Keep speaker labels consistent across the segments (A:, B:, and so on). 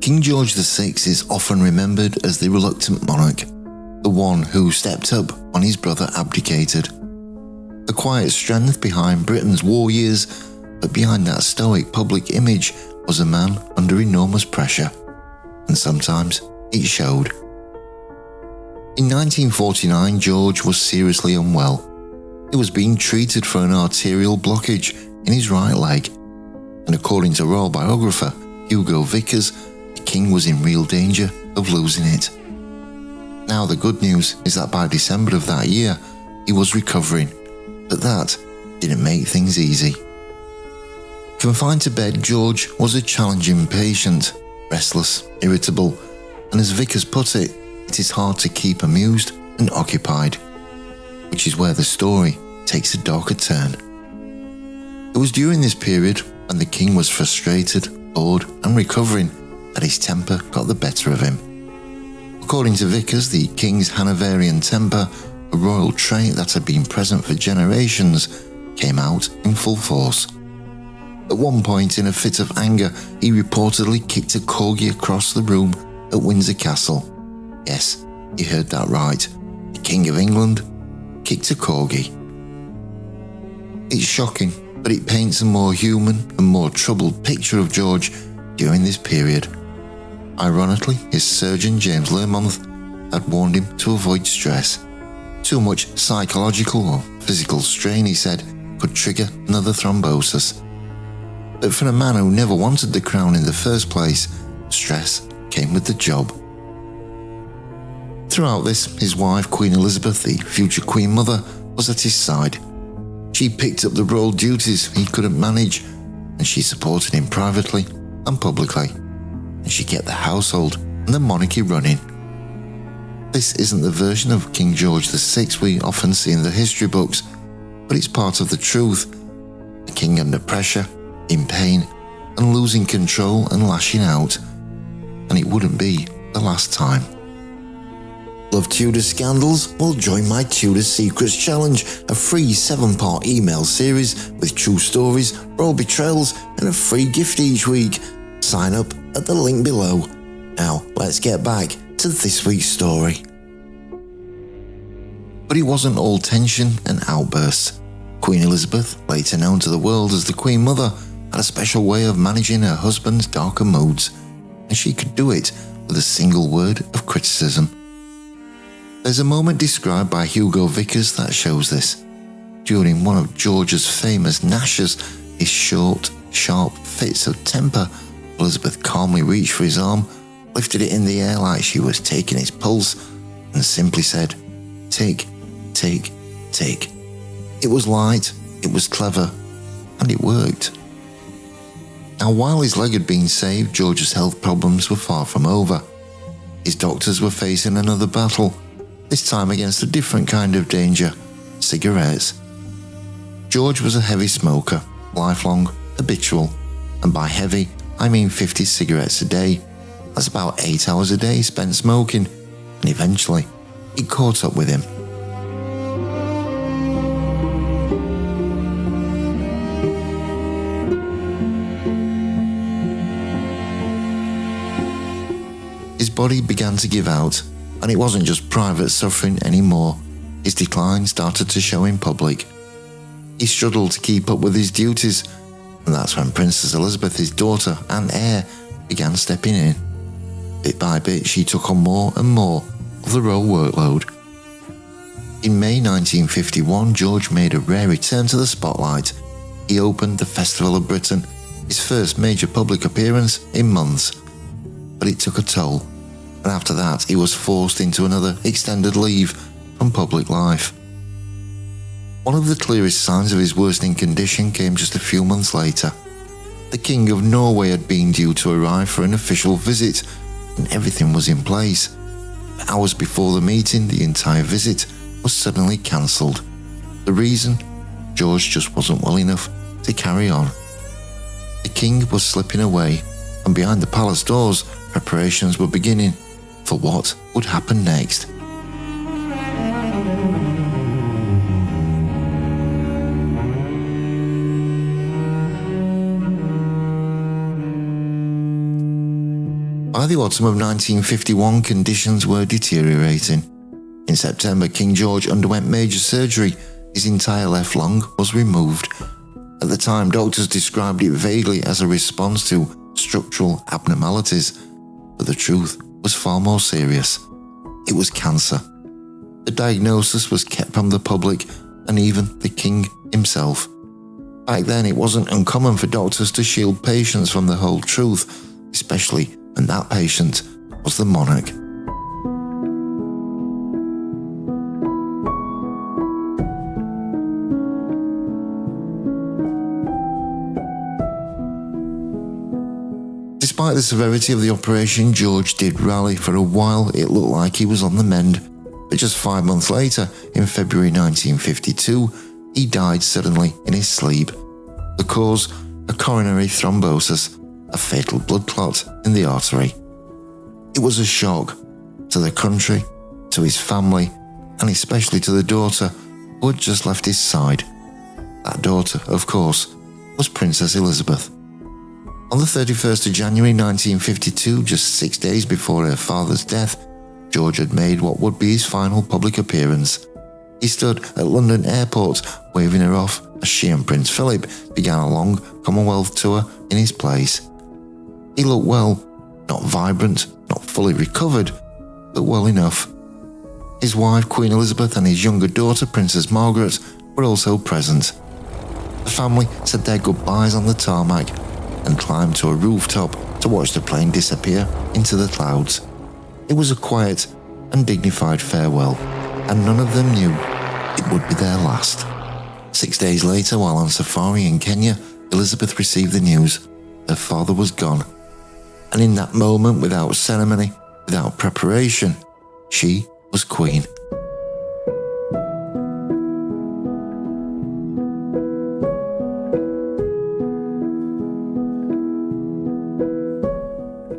A: King George VI is often remembered as the reluctant monarch, the one who stepped up when his brother abdicated. The quiet strength behind Britain's war years, but behind that stoic public image was a man under enormous pressure, and sometimes it showed. In 1949, George was seriously unwell. He was being treated for an arterial blockage in his right leg, and according to royal biographer Hugo Vickers, the king was in real danger of losing it. Now the good news is that by December of that year, he was recovering, but that didn't make things easy. Confined to bed, George was a challenging patient, restless, irritable, and as Vickers put it, it is hard to keep amused and occupied, which is where the story takes a darker turn. It was during this period, when the king was frustrated, bored and recovering, that his temper got the better of him. According to Vickers, the king's Hanoverian temper, a royal trait that had been present for generations, came out in full force. At one point, in a fit of anger, he reportedly kicked a corgi across the room at Windsor Castle. Yes, you heard that right. The King of England kicked a corgi. It's shocking, but it paints a more human and more troubled picture of George during this period. Ironically, his surgeon James Learmonth had warned him to avoid stress. Too much psychological or physical strain, he said, could trigger another thrombosis. But for a man who never wanted the crown in the first place, stress came with the job. Throughout this, his wife, Queen Elizabeth, the future Queen Mother, was at his side. She picked up the royal duties he couldn't manage, and she supported him privately and publicly, and she kept the household and the monarchy running. This isn't the version of King George VI we often see in the history books, but it's part of the truth. A king under pressure, in pain, and losing control and lashing out, and it wouldn't be the last time. Love Tudor scandals? Well, join my Tudor Secrets Challenge, a free 7-part email series with true stories, royal betrayals, and a free gift each week. Sign up at the link below. Now, let's get back to this week's story. But it wasn't all tension and outbursts. Queen Elizabeth, later known to the world as the Queen Mother, had a special way of managing her husband's darker moods, and she could do it with a single word of criticism. There's a moment described by Hugo Vickers that shows this. During one of George's famous gnashes, his short, sharp fits of temper, Elizabeth calmly reached for his arm, lifted it in the air like she was taking his pulse, and simply said, "Take, take, take." It was light, it was clever, and it worked. Now, while his leg had been saved, George's health problems were far from over. His doctors were facing another battle, this time against a different kind of danger: cigarettes. George was a heavy smoker, lifelong, habitual, and by heavy, I mean 50 cigarettes a day. That's about 8 hours a day spent smoking, and eventually, it caught up with him. His body began to give out, and it wasn't just private suffering anymore. His decline started to show in public. He struggled to keep up with his duties, and that's when Princess Elizabeth, his daughter and heir, began stepping in. Bit by bit, she took on more and more of the royal workload. In May 1951, George made a rare return to the spotlight. He opened the Festival of Britain, his first major public appearance in months. But it took a toll, and after that he was forced into another extended leave from public life. One of the clearest signs of his worsening condition came just a few months later. The King of Norway had been due to arrive for an official visit, and everything was in place. But hours before the meeting, the entire visit was suddenly cancelled. The reason? George just wasn't well enough to carry on. The king was slipping away, and behind the palace doors, preparations were beginning for what would happen next. By the autumn of 1951, conditions were deteriorating. In September, King George underwent major surgery. His entire left lung was removed. At the time, doctors described it vaguely as a response to structural abnormalities, but the truth was far more serious. It was cancer. The diagnosis was kept from the public and even the king himself. Back then, it wasn't uncommon for doctors to shield patients from the whole truth, especially when that patient was the monarch. Despite the severity of the operation, George did rally. For a while, it looked like he was on the mend. But just 5 months later, in February 1952, he died suddenly in his sleep. The cause, a coronary thrombosis, a fatal blood clot in the artery. It was a shock to the country, to his family, and especially to the daughter who had just left his side. That daughter, of course, was Princess Elizabeth. On the 31st of January 1952, just 6 days before her father's death, George had made what would be his final public appearance. He stood at London Airport, waving her off as she and Prince Philip began a long Commonwealth tour in his place. He looked well, not vibrant, not fully recovered, but well enough. His wife, Queen Elizabeth, and his younger daughter, Princess Margaret, were also present. The family said their goodbyes on the tarmac and climbed to a rooftop to watch the plane disappear into the clouds. It was a quiet and dignified farewell, and none of them knew it would be their last. 6 days later, while on safari in Kenya, Elizabeth received the news her father was gone. And in that moment, without ceremony, without preparation, she was queen.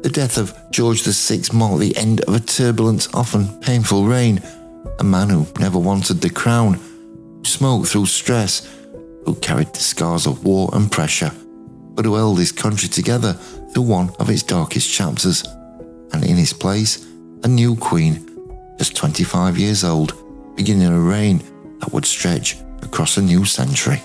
A: The death of George VI marked the end of a turbulent, often painful reign. A man who never wanted the crown, who smoked through stress, who carried the scars of war and pressure, but who held his country together through one of its darkest chapters. And in his place, a new queen, just 25 years old, beginning a reign that would stretch across a new century.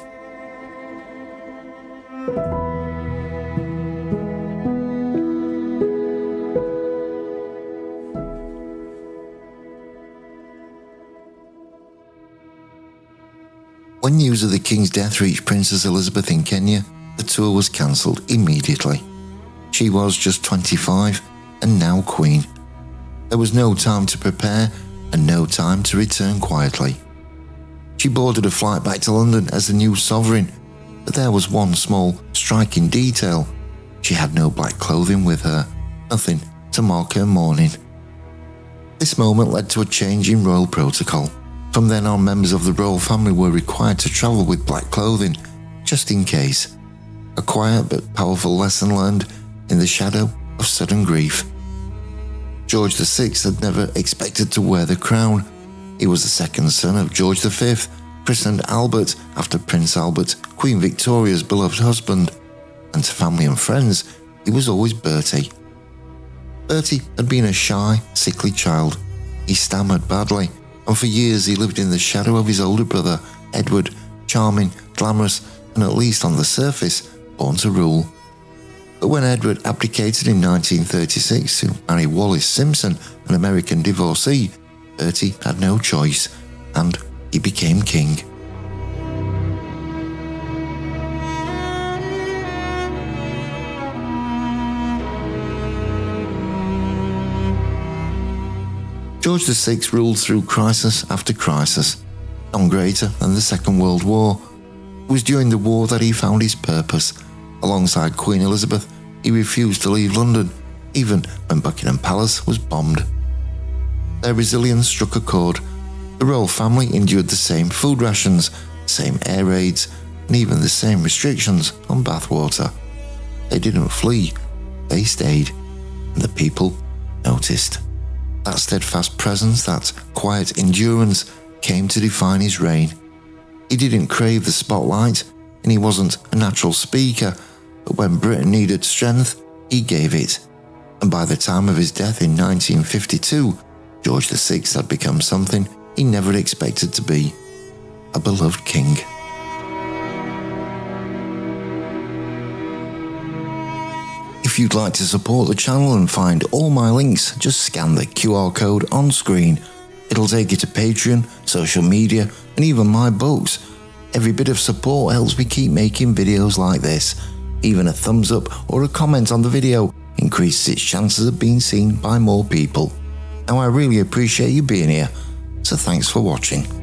A: When news of the king's death reached Princess Elizabeth in Kenya, the tour was cancelled immediately. She was just 25 and now queen. There was no time to prepare and no time to return quietly. She boarded a flight back to London as the new sovereign, but there was one small, striking detail. She had no black clothing with her, nothing to mark her mourning. This moment led to a change in royal protocol. From then on, members of the royal family were required to travel with black clothing, just in case. A quiet but powerful lesson learned in the shadow of sudden grief. George VI had never expected to wear the crown. He was the second son of George V, christened Albert after Prince Albert, Queen Victoria's beloved husband. And to family and friends, he was always Bertie. Bertie had been a shy, sickly child. He stammered badly, and for years he lived in the shadow of his older brother, Edward, charming, glamorous, and at least on the surface, born to rule. But when Edward abdicated in 1936 to marry Wallis Simpson, an American divorcee, Bertie had no choice, and he became king. George VI ruled through crisis after crisis, none greater than the Second World War. It was during the war that he found his purpose. Alongside Queen Elizabeth, he refused to leave London, even when Buckingham Palace was bombed. Their resilience struck a chord. The royal family endured the same food rations, same air raids, and even the same restrictions on bathwater. They didn't flee, they stayed, and the people noticed. That steadfast presence, that quiet endurance, came to define his reign. He didn't crave the spotlight, and he wasn't a natural speaker, but when Britain needed strength, he gave it. and by the time of his death in 1952, George VI had become something he never expected to be, a beloved king. If you'd like to support the channel and find all my links, just scan the QR code on screen. It'll take you to Patreon, social media, and even my books. Every bit of support helps me keep making videos like this. Even a thumbs up or a comment on the video increases its chances of being seen by more people. Now I really appreciate you being here, so thanks for watching.